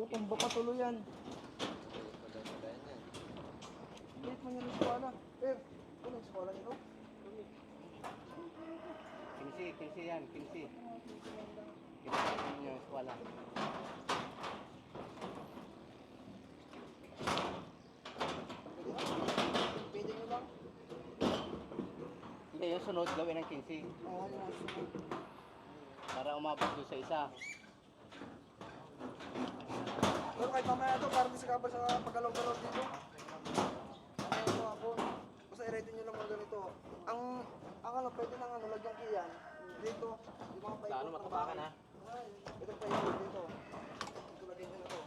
Tutumba pa tuloy yan. Wait mo yan ng eskwala. Per, ano yung eskwala nito? 15 yan, 15. 15 yung eskwala. Pwede nyo lang? Hindi, yung sunod gawin ng 15. Oo, yung sunod. Para umabot doon sa isa. Pero kahit mamaya ito, para di sa kapal sa pagalaw-galaw dito. Ano ito ako? Basta i-ready nyo lang mga ganito. Ang ano, pwede nang ano, lagyan kiyan. Dito, yung mga paikot ng matapakan ha? Ito paikot dito. Ito lagyan nyo na to.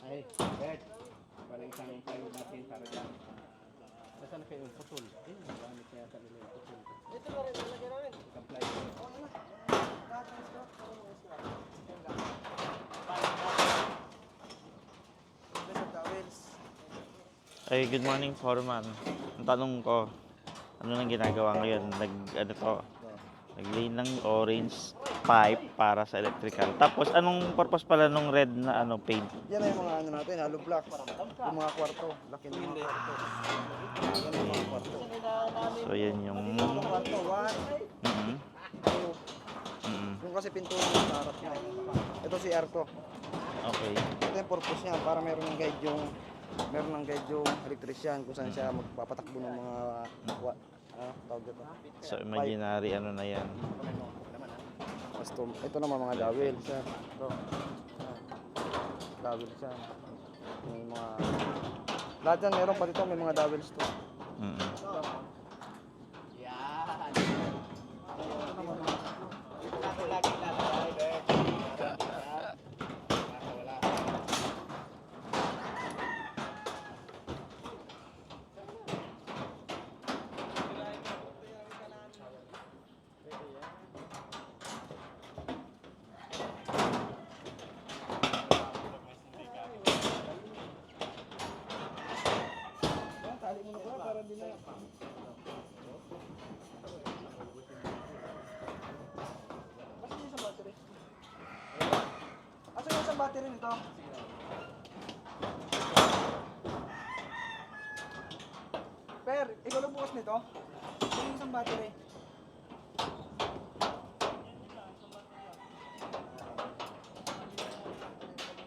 Ay, Bert. Parang isang tayo natin para dyan. Saan na kayo yung putol? Gamit kaya sa nila yung putol. Dito na rin, nalagyan namin. Supply. Oo, yun na. Lahat ng scrap, ano mga scrap? Best of towels. Ay, good morning, Foreman. Ang tanong ko, ano nang ginagawa ngayon? Nag-lay ng orange pipe para sa electrical. Tapos, anong purpose pala nung red na paint? Yan na yung mga ano natin, hollow blocks. Yung mga kwarto. Laki ng mga kwarto. Yan yung mga kwarto. So, yan yung... Yung kwarto, 1, Mhm. 2. Mhm. Yung kasi pintuan yung sa harap niya. Ito si Arto. Okay. Ito yung purpose niya para meron ng guide yung electrician kung saan siya magpapatakbo ng mga tawag dito. So, imaginary ano na yan. Ito naman mga dowel siya. Ito. Dowel siya. May mga lahat yan meron pa dito, may mga dowels to. Mhm. Yan. Ito lagi lalagay, Bert. Wala. Tali mo na para din na. Basta yung isang battery. Asa yung isang battery nito? Per, ikaw lang bukas nito? Ito yung isang battery.